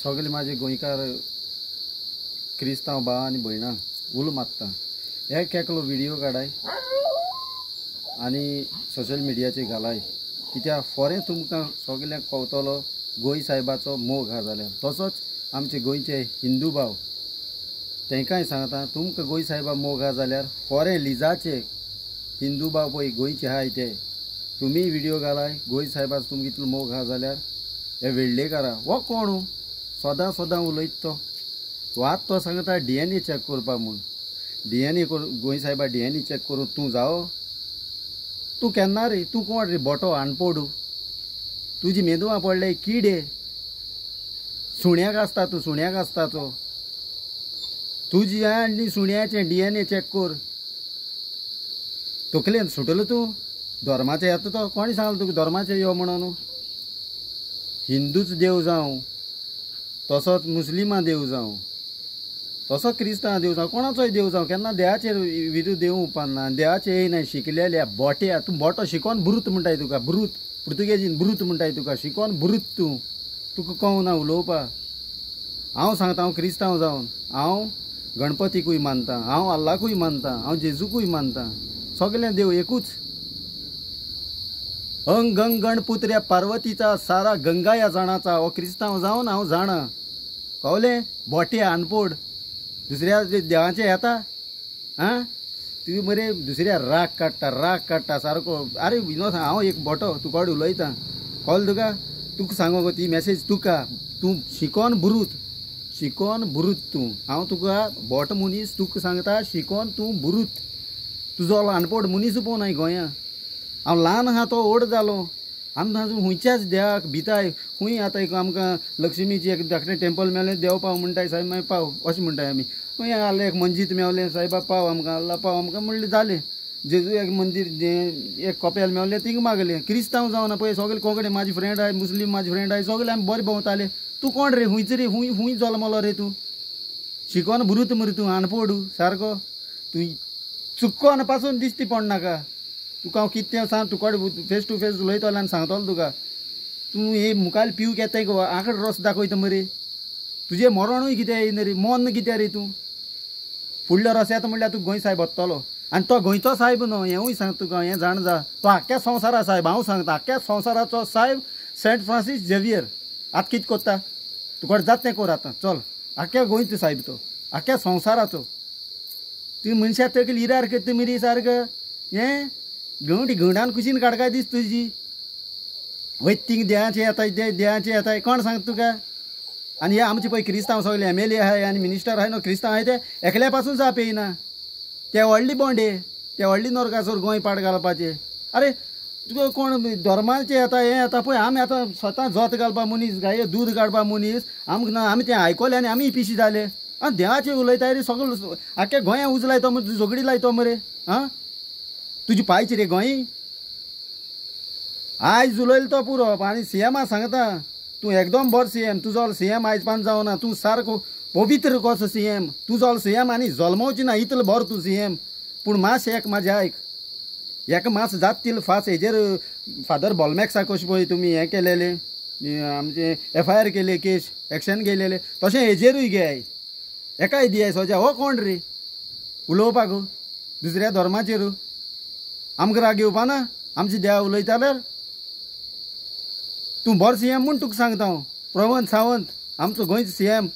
सगळे माझे गोंयकार क्रिस्तांव भाव आनी भयणां उलो मारता एक एकलो व्हिडिओ काडाय आनी सोशल मिडियाचेर घालाय कित्याक फॉरेन तुमकां सगळ्यांक कळटलो गोंय साहेबाचो मोग आहा जाल्यार तसोच आमचे गोंयचे हिंदू भाव तांकांय सांगता तुमकां गोंय साहेबा मोग आहा जाल्यार फॉरेन लिजाचे हिंदू भाव पळय गोंयचे आहाय ते तुमी व्हिडिओ घालाय गोंय साहेबाचो तुमकां इतलो मोग आहा जाल्यार हे वेळ्ळेकारा हो कोण सदां सदां उलयता तो आतां तो सांगता DNA चॅक करपा म्हूण DNA गोंय साहेबा DNA चॅक करून तूं जावो तूं केन्ना रे तूं कोण रे बोटो आनपोडू तुजी मेंदवां पडले किडे सुण्याक आसता तूं सुण्याक आसता तो तुजी आनी सुण्याचें DNA चॅक कर तकलेन सुटलो तूं धर्माचें येता तो कोणी सांगलो तुका धर्माचें यो म्हणून हिंदूच देव जावं तसोच मुस्लिमां देव जावं तसो क्रिस्तांव देव जावं कोणाचोय देव जावं केन्ना देवाचेर विरू देव उपना देवाचें येयना शिकलेल्या बोट्या तूं बोटो शिकोन ब्रूत म्हणटाय तुका ब्रूत पुर्तुगेजीन ब्रूत म्हणटाय तुका शिकोन ब्रूत तूं तुका कळना उलोवपा हांव सांगता हांव क्रिस्तांव जावन हांव गणपतीकूय मानता हांव अल्लाकूय मानता हांव जेजूकूय मानता सगळे देव एकूच अंग गंग गणपुत्र्या पार्वतीचा सारा गंगा या जाणाचा हो क्रिस्तांव जावन हांव जाणा कळ्ळें बोटे आनपोड दुसऱ्या देवाचें येता आं तुवें मरे दुसऱ्या राग काडटा सारको अरे विनोद हांव एक बोटो तुका उलयता कळ्ळें तुका सांगो गो ती मॅसेज तुका तूं शिकोन बुरूत तूं हांव तुका बोट मनीस तुका सांगता शिकोन तूं बुरूत तुजो ल्हानपोड मनीस पळोवनाय गोंया हांव ल्हान आहा तो व्हड जालो आमी हुंयच्याच देवाक भिताय खूंय आतां एक आमकां लक्ष्मीची एक धाकटें टेंपल मेवलें देव पाव म्हणटाय साहेब मागीर पाव अशें म्हणटाय आमी खंय आलें एक मंजीत मेवलें साहेबा पाव आमकां अल्ला पाव आमकां म्हणलें जालें जेजू एक मंदीर एक कपेल मेवलें थिंग मागलें क्रिस्तांव जावन पळय सगळे कोंकणी म्हाजी फ्रेंड आहाय मुस्लीम म्हाजी फ्रेंड आहाय सगळे आमी बरें भोंवताले तूं कोण रे हुंयच रे हुंय जल्मलो रे तूं शिकोन बुरूत मरे तूं आनपोडू सारको तूं चुक्कोन पासून दिश्टी पडनाका तुका हांव कितें सांग तुका फेस टू फेस उलयतलो आनी सांगतलो तुका तूं हे मुखार पिवूंक येताय गो आंकड रस दाखयता मरे तुजें मरणूय कितें येना रे मन कितें रे तूं फुडलो रस येता म्हणल्यार तूं गोंय साहेब वतलो आनी तो गोंयचो साहेब न्हू हेंवूय सांग तुका हें जाण जा तो आख्ख्या संवसारा साहेब हांव सांगता आख्ख्या संवसाराचो साहेब सेंट फ्रांसीस झेवियर आतां कितें कोत्ता तुका जाता तें कर आतां चल आख्ख्या गोंयचो साहेब तो आख्ख्या संवसाराचो ती मनशां तकली हिरार करता मरे सारको हें घुंडान कुशीन काडकाय दिस तुजी वय तींग देवाचें येताय देवाचें येताय कोण सांगता तुका आनी हे आमचे पळय क्रिस्तांव सगळे MLA आहाय आनी मिनिस्टर आहाय न्हू क्रिस्तांव आहाय ते एकल्या पासून जाप येयना ते व्हडली बोंडे ते व्हडली नरकासूर गोंय पाड घालपाचे अरे तुका कोण धर्माचे येता हें येता पळय आमी आतां स्वता जोत घालपा मनीस गाये दूद काडपा मनीस आमकां आमी तें आयकलें आनी आमी पिशी जाले आनी देवाचें उलयताय रे सगळो आख्या गोंया उज लायतो मरे झगडी लायतो मरे आं तुजी पायची रे गोंय आयज उलयलो तो पुरो आनी CMा सांगता तूं एकदम बरो CM तुजो CM आयज पान जावना तूं सारको पवित्र कसो CM तुजो CM आनी जल्मोवची ना इतलो बरो तूं CM पूण मास एक म्हाजें आयक एका मास जात तितलो फास्ट हेजेर फादर बॉलमॅक्सा कशें पळय तुमी हें केलेलें आमचे FIR केले केस एक्शन केलेले तशें हेजेरूय घे एकाय दियाय सोजा हो कोण रे उलोवपाक दुसऱ्या धर्माचेर आमकां राग येवपा ना आमची देवा उलयता जाल्यार तूं बरो CM म्हूण तुका सांगता हांव प्रमोद सावंत आमचो गोंयचो CM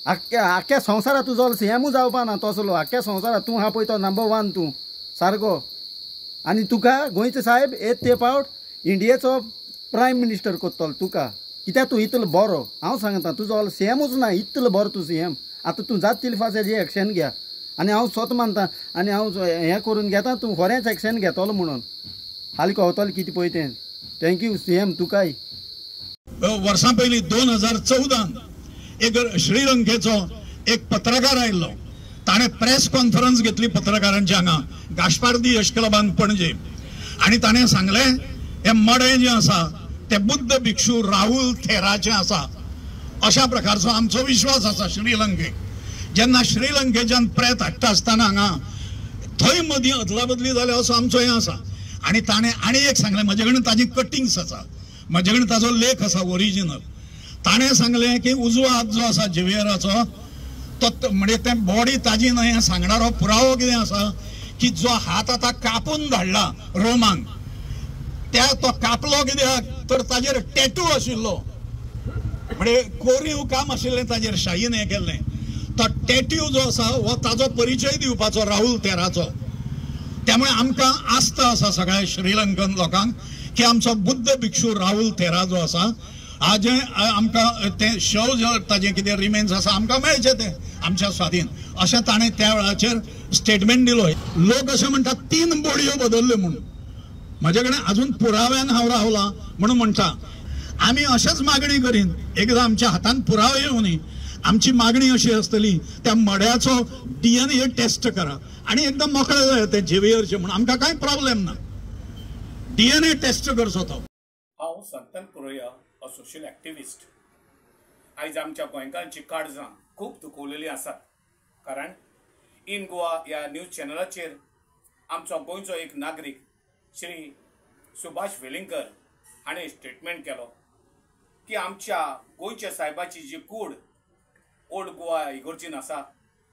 आख्ख्या संवसारांत तुजो CMूय जावपा ना तसलो आख्ख्या संवसारांत तूं आहा पळय तो नंबर 1 तूं सारको आनी तुका गोंयचो साहेब ते पावट इंडियेचो प्रायम मिनिस्टर करतलो तुका कित्याक तूं इतलो बरो हांव सांगता तुजो CMूच ना इतलो बरो तूं CM आतां तूं जाता तितलें फास्ट हेजें एक्शन घे आनी हांव स्वता मानता आनी हांव हें करून घेता तूं खरेंच एक्शन घेतलो म्हणून हालीं कळटलें कितें पळय तें थँक्यू CM तुकाय वर्सां पयलीं 2014 एक श्रीलंकेचो एक पत्रकार आयिल्लो ताणें प्रेस कॉन्फरन्स घेतली पत्रकारांची हांगा गाशपारदी यश क्लबान पणजे आनी ताणें सांगलें हें मडें जें आसा तें बुद्ध भिक्षू राहुल थेराचें आसा अशा प्रकारचो आमचो विश्वास आसा श्रीलंकेक जेन्ना श्रीलंकेच्यान प्रेत हाडटा आसतना हांगा थंय मदीं अदला बदली जाल्या असो आमचो हें आसा आनी ताणें आनी एक सांगलें म्हजे कडेन ताजी कटिंग्स आसा म्हजे कडेन ताजो लेख आसा ओरिजिनल ताणें सांगलें की उजवो हात जो आसा झेवियराचो तो म्हणजे ते बॉडी ताजी न्हय हें सांगणारो पुरावो कितें आसा की जो हात आतां कापून धाडला रोमांक त्या तो कापलो कित्याक तर ताजेर टॅटू आशिल्लो म्हणजे कोरीव काम आशिल्लें ताजेर शाहीन हें केल्लें तो टॅट्यू जो आसा हो ताजो परिचय दिवपाचो राहुल तेराचो त्यामुळे आमकां आस्त आसा सगळ्या श्रीलंकन लोकांक की आमचो बुद्ध भिक्षू राहुल तेरा जो आसा आज आमकां ते शव जो ताजे कितें रिमेन्स आसा आमकां मेळचे ते आमच्या स्वाधीन अशें ताणें त्या वेळाचेर स्टेटमेंट दिलो लोक अशें म्हणटात 3 बॉडयो बदलल्यो म्हणून म्हजे कडेन अजून पुराव्यान हांव रावला म्हणून म्हणटा आमी अशेंच मागणी करीन एकदां आमच्या हातान पुरावे येवनी आमची मागणी अशी आसतली त्या मड्याचो DNA टेस्ट करा आणि एकदम मोकळे जाय ते झेवियरचे म्हणून आमकां कांय प्रॉब्लेम ना DNA टेस्ट करचो तो हांव संतन पुरोया अ सोशल एक्टिविस्ट आयज आमच्या गोंयकारांची काळजां खूब दुखवलेली आसात कारण इन गोवा ह्या न्यूज चॅनलाचेर आमचो गोंयचो एक नागरीक श्री सुभाष वेलिंगकर हाणें स्टेटमेंट केलो की आमच्या गोंयच्या साहेबाची जी कूड ओल्ड गोवा इगोर्जीन आसा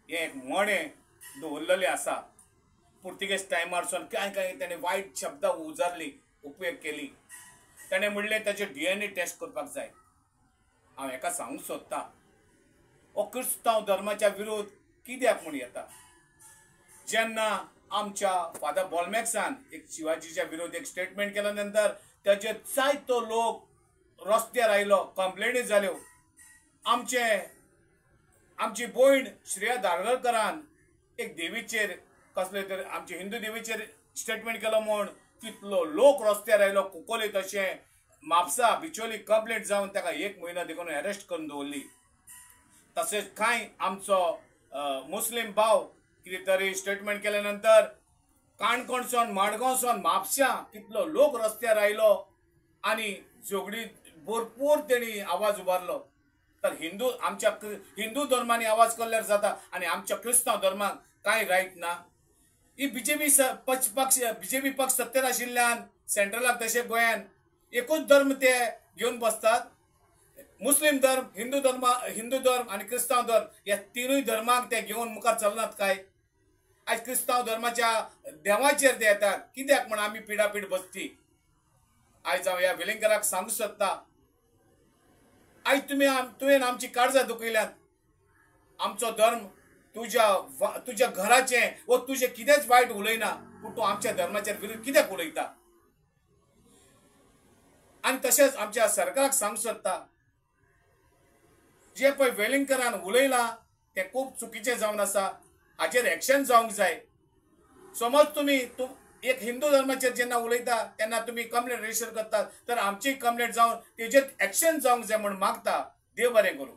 हें एक मणें दवरलेलें आसा पुर्तुगेज टायमारसून काय ताणें वायट शब्द उजारली उपयोग केली ताणें म्हणलें ताचें DNA टेस्ट करपाक जाय हांव हेका सांगूंक सोदतां हो क्रिस्तांव धर्माच्या विरोध कित्याक म्हूण येता जेन्ना आमच्या फादर बॉलमॅक्सान एक शिवाजीच्या विरोध एक स्टेटमेंट केल्या नंतर ताचे जायतो लोक रस्त्यार आयलो कंप्लेनी जाल्यो आमची भयण श्रेया धारगळकरान एक देवीचेर कसले तरी आमचे हिंदू देवीचेर स्टेटमेंट केलो म्हूण कितलो लोक रस्त्यार आयलो कुकोले तशें म्हापसा बिचोली कंप्लेंट जावन ताका 1 म्हयनो देखून अरेस्ट करून दवरली तशेंच कांय आमचो मुस्लीम भाव कितें तरी स्टेटमेंट केल्या नंतर काणकोणसून मडगांवसून म्हापसा कितलो लोक रस्त्यार आयलो आनी झगडी भरपूर तेणी आवाज उबारलो तर आमच्या हिंदू धर्मानी आवाज केल्यार जाता आनी आमच्या क्रिस्तांव धर्माक कांय रायट ना ही बीजेपी पक्ष सत्तेर आशिल्ल्यान सेंट्रलाक तशें गोंयान एकूच धर्म ते घेवन बसतात मुस्लीम धर्म हिंदू धर्म आनी क्रिस्तांव धर्म ह्या तिनूय धर्माक ते घेवन मुखार चलनात काय आज क्रिस्तांव धर्माच्या देवाचेर ते येतात कित्याक म्हण आमी पिडापीड बसची आयज हांव ह्या वेलिंगकराक सांगूंक सोदतां आयज तुवें आमची काळजां दुखयल्यात आमचो धर्म तुज्या घराचें व तुजें कितेंच वायट उलयना पूण तूं आमच्या धर्माचेर विरुद्ध कित्याक उलयता आनी तशेंच आमच्या सरकाराक सांगूंक सोदता जे पळय वेलिंगकरान उलयलां तें खूब चुकीचें जावन आसा हाचेर एक्शन जावंक जाय समज तुमी एक हिंदू धर्माचेर जेन्ना उलयता तेन्ना तुमी कंप्लेंट रजिस्टर करतात तर आमची कंप्लेंट जावन तेजेर एक्शन जावंक जाय म्हूण मागता देव बरें करूं